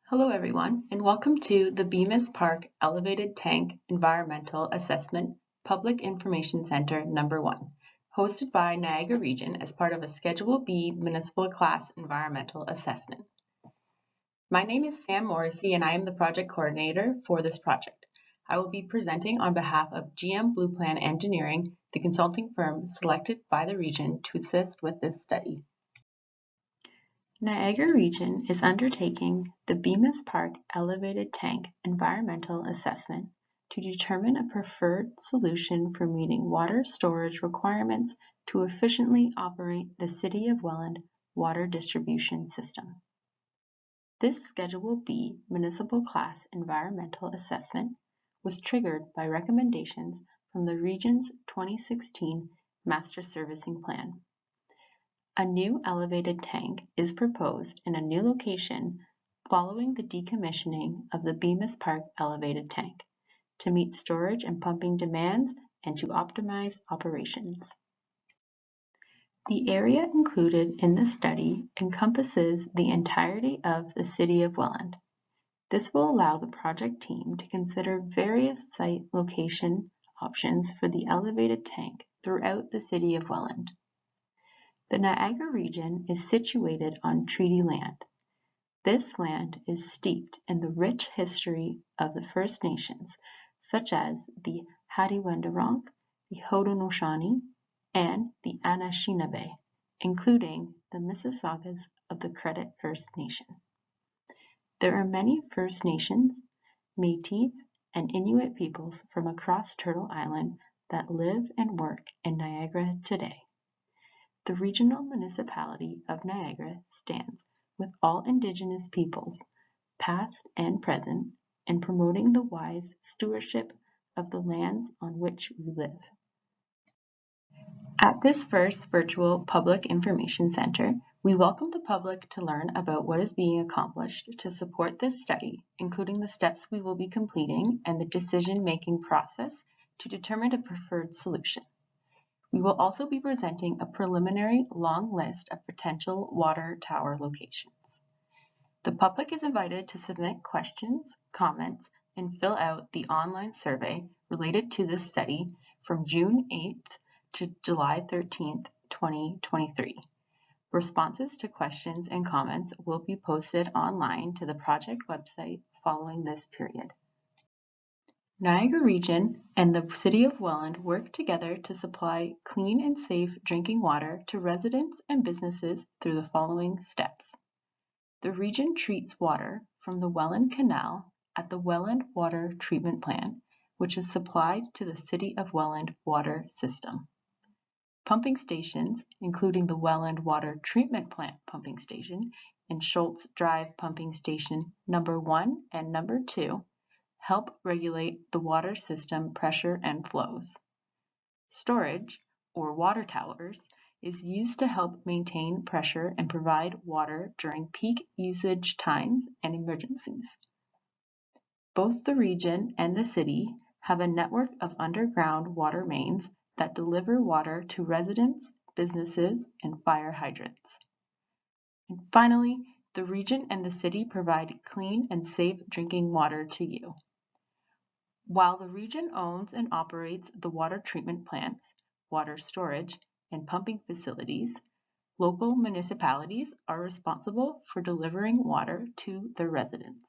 Hello everyone, and welcome to the Bemis Park Elevated Tank Environmental Assessment Public Information Center number 1, hosted by Niagara Region as part of a Schedule B Municipal Class Environmental Assessment. My name is Sam Morrissey and I am the project coordinator for this project. I will be presenting on behalf of GM Blue Plan Engineering, the consulting firm selected by the region to assist with this study. Niagara Region is undertaking the Bemis Park Elevated Tank Environmental Assessment to determine a preferred solution for meeting water storage requirements to efficiently operate the City of Welland water distribution system. This Schedule B Municipal Class Environmental Assessment was triggered by recommendations from the region's 2016 Master Servicing Plan. A new elevated tank is proposed in a new location following the decommissioning of the Bemis Park elevated tank to meet storage and pumping demands and to optimize operations. The area included in the study encompasses the entirety of the City of Welland. This will allow the project team to consider various site location options for the elevated tank throughout the City of Welland. The Niagara region is situated on treaty land. This land is steeped in the rich history of the First Nations, such as the Hadiwandurunk, the Haudenosaunee, and the Anishinaabe, including the Mississaugas of the Credit First Nation. There are many First Nations, Métis, and Inuit peoples from across Turtle Island that live and work in Niagara today. The Regional Municipality of Niagara stands with all Indigenous peoples, past and present, in promoting the wise stewardship of the lands on which we live. At this first virtual Public Information Center, we welcome the public to learn about what is being accomplished to support this study, including the steps we will be completing and the decision-making process to determine a preferred solution. We will also be presenting a preliminary long list of potential water tower locations. The public is invited to submit questions, comments, and fill out the online survey related to this study from June 8th to July 13th, 2023. Responses to questions and comments will be posted online to the project website following this period. Niagara Region and the City of Welland work together to supply clean and safe drinking water to residents and businesses through the following steps. The region treats water from the Welland Canal at the Welland Water Treatment Plant, which is supplied to the City of Welland water system. Pumping stations, including the Welland Water Treatment Plant pumping station and Schultz Drive pumping station number 1 and number 2, help regulate the water system pressure and flows. Storage, or water towers, is used to help maintain pressure and provide water during peak usage times and emergencies. Both the region and the city have a network of underground water mains that deliver water to residents, businesses, and fire hydrants. And finally, the region and the city provide clean and safe drinking water to you. While the region owns and operates the water treatment plants, water storage, and pumping facilities, local municipalities are responsible for delivering water to their residents.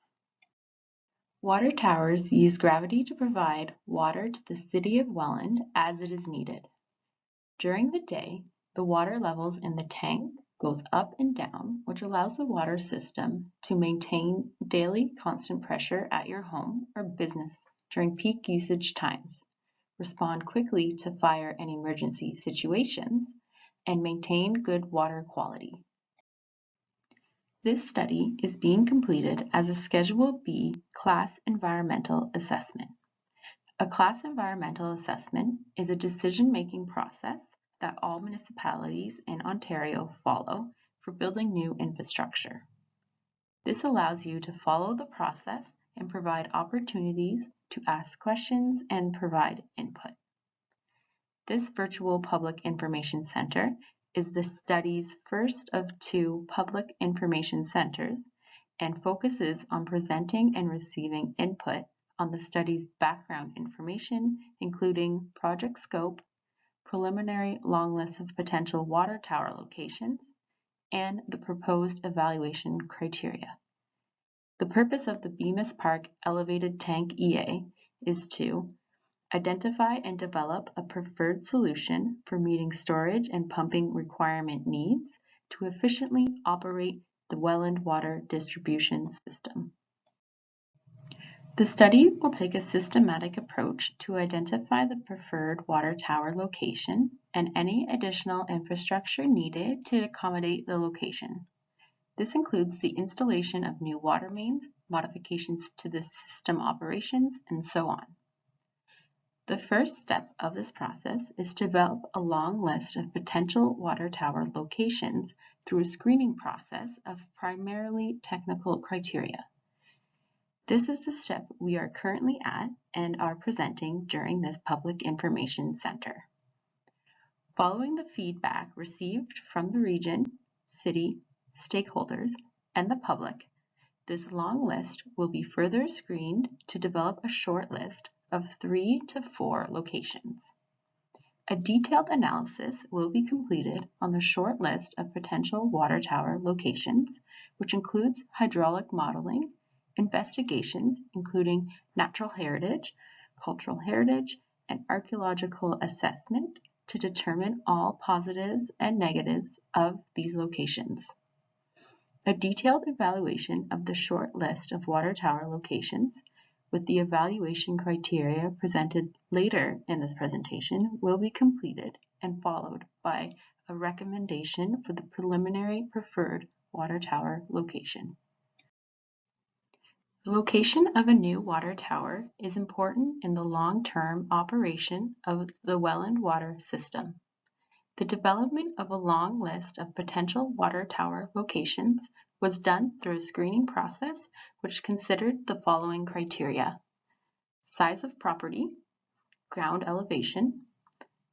Water towers use gravity to provide water to the City of Welland as it is needed. During the day, the water levels in the tank goes up and down, which allows the water system to maintain daily constant pressure at your home or business during peak usage times, respond quickly to fire and emergency situations, and maintain good water quality. This study is being completed as a Schedule B Class Environmental Assessment. A Class Environmental Assessment is a decision-making process that all municipalities in Ontario follow for building new infrastructure. This allows you to follow the process and provide opportunities to ask questions and provide input. This virtual Public Information Center is the study's first of 2 public information centers and focuses on presenting and receiving input on the study's background information, including project scope, preliminary long list of potential water tower locations, and the proposed evaluation criteria. The purpose of the Bemis Park Elevated Tank EA is to identify and develop a preferred solution for meeting storage and pumping requirement needs to efficiently operate the Welland water distribution system. The study will take a systematic approach to identify the preferred water tower location and any additional infrastructure needed to accommodate the location. This includes the installation of new water mains, modifications to the system operations, and so on. The first step of this process is to develop a long list of potential water tower locations through a screening process of primarily technical criteria. This is the step we are currently at and are presenting during this Public Information Center. Following the feedback received from the region, city, stakeholders, and the public, this long list will be further screened to develop a short list of 3 to 4 locations. A detailed analysis will be completed on the short list of potential water tower locations, which includes hydraulic modeling, investigations including natural heritage, cultural heritage, and archaeological assessment to determine all positives and negatives of these locations. A detailed evaluation of the short list of water tower locations with the evaluation criteria presented later in this presentation will be completed and followed by a recommendation for the preliminary preferred water tower location. The location of a new water tower is important in the long-term operation of the Welland water system. The development of a long list of potential water tower locations was done through a screening process which considered the following criteria: size of property, ground elevation,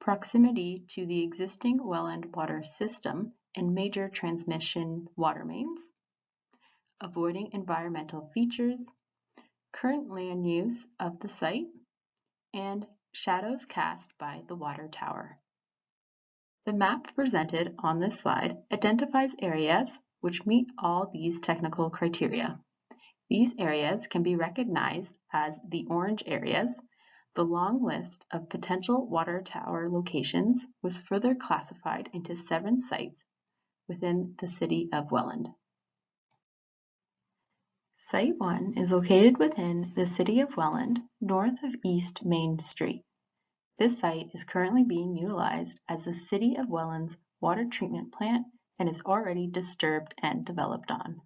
proximity to the existing Welland water system and major transmission water mains, avoiding environmental features, current land use of the site, and shadows cast by the water tower. The map presented on this slide identifies areas which meet all these technical criteria. These areas can be recognized as the orange areas. The long list of potential water tower locations was further classified into 7 sites within the city of Welland. Site 1 is located within the city of Welland, north of East Main Street. This site is currently being utilized as the City of Welland's water treatment plant and is already disturbed and developed on.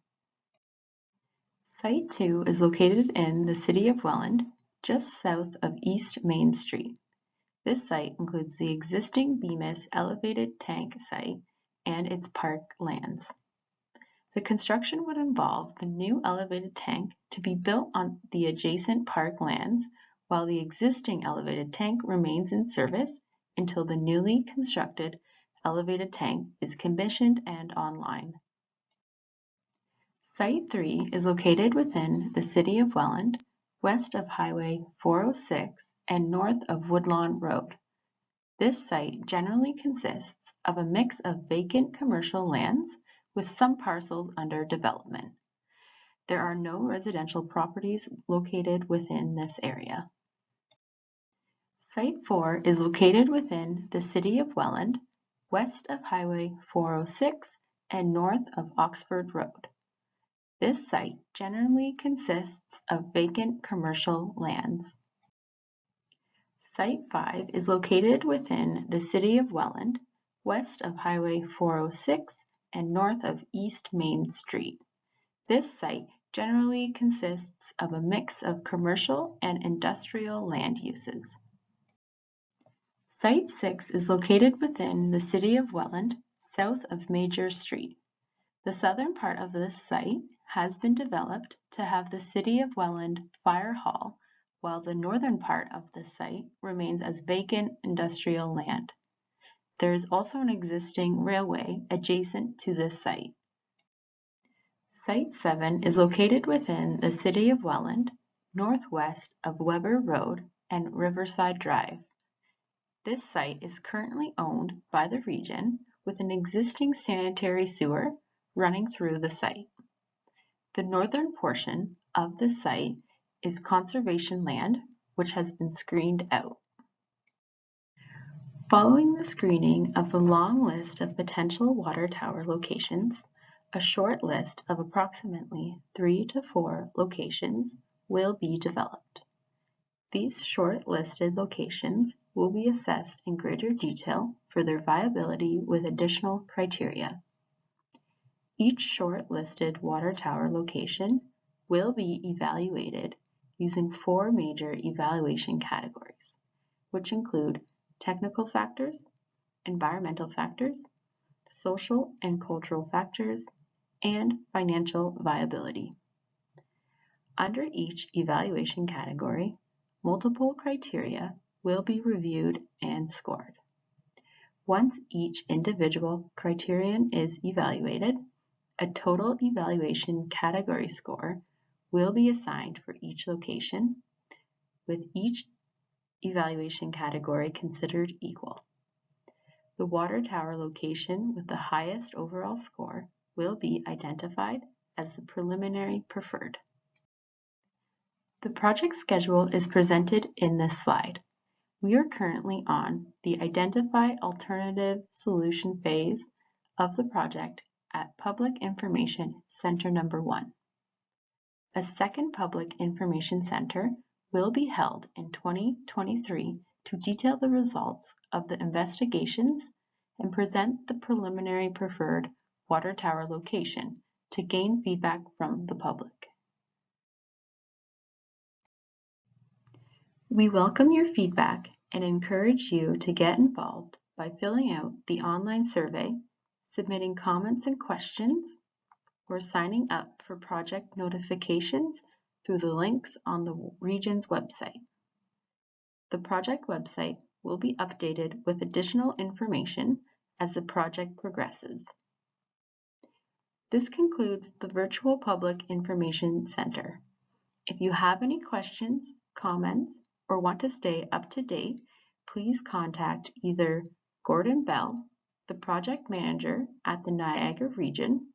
Site 2 is located in the City of Welland, just south of East Main Street. This site includes the existing Bemis elevated tank site and its park lands. The construction would involve the new elevated tank to be built on the adjacent park lands, while the existing elevated tank remains in service until the newly constructed elevated tank is commissioned and online. Site 3 is located within the City of Welland, west of Highway 406 and north of Woodlawn Road. This site generally consists of a mix of vacant commercial lands with some parcels under development. There are no residential properties located within this area. Site 4 is located within the City of Welland, west of Highway 406 and north of Oxford Road. This site generally consists of vacant commercial lands. Site 5 is located within the City of Welland, west of Highway 406 and north of East Main Street. This site generally consists of a mix of commercial and industrial land uses. Site 6 is located within the City of Welland, south of Major Street. The southern part of this site has been developed to have the City of Welland Fire Hall, while the northern part of the site remains as vacant industrial land. There is also an existing railway adjacent to this site. Site 7 is located within the City of Welland, northwest of Weber Road and Riverside Drive. This site is currently owned by the region with an existing sanitary sewer running through the site. The northern portion of the site is conservation land, which has been screened out. Following the screening of the long list of potential water tower locations, a short list of approximately 3 to 4 locations will be developed. These short-listed locations will be assessed in greater detail for their viability with additional criteria. Each short-listed water tower location will be evaluated using 4 major evaluation categories, which include technical factors, environmental factors, social and cultural factors, and financial viability. Under each evaluation category, multiple criteria will be reviewed and scored. Once each individual criterion is evaluated, a total evaluation category score will be assigned for each location, with each evaluation category considered equal. The water tower location with the highest overall score will be identified as the preliminary preferred. The project schedule is presented in this slide. We are currently on the Identify Alternative Solution phase of the project at Public Information Center Number 1. A second Public Information Center will be held in 2023 to detail the results of the investigations and present the preliminary preferred water tower location to gain feedback from the public. We welcome your feedback and encourage you to get involved by filling out the online survey, submitting comments and questions, or signing up for project notifications through the links on the region's website. The project website will be updated with additional information as the project progresses. This concludes the Virtual Public Information Center. If you have any questions, comments, or want to stay up to date, please contact either Gordon Bell, the project manager at the Niagara region,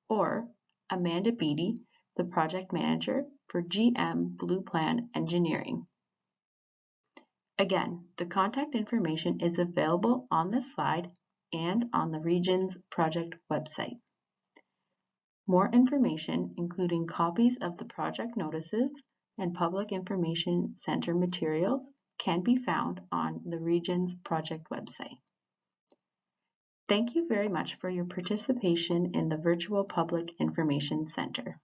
or Amanda Beatty, the project manager for GM Blue Plan Engineering. Again, the contact information is available on this slide and on the region's project website. More information, including copies of the project notices and Public Information Center materials, can be found on the region's project website. Thank you very much for your participation in the Virtual Public Information Center.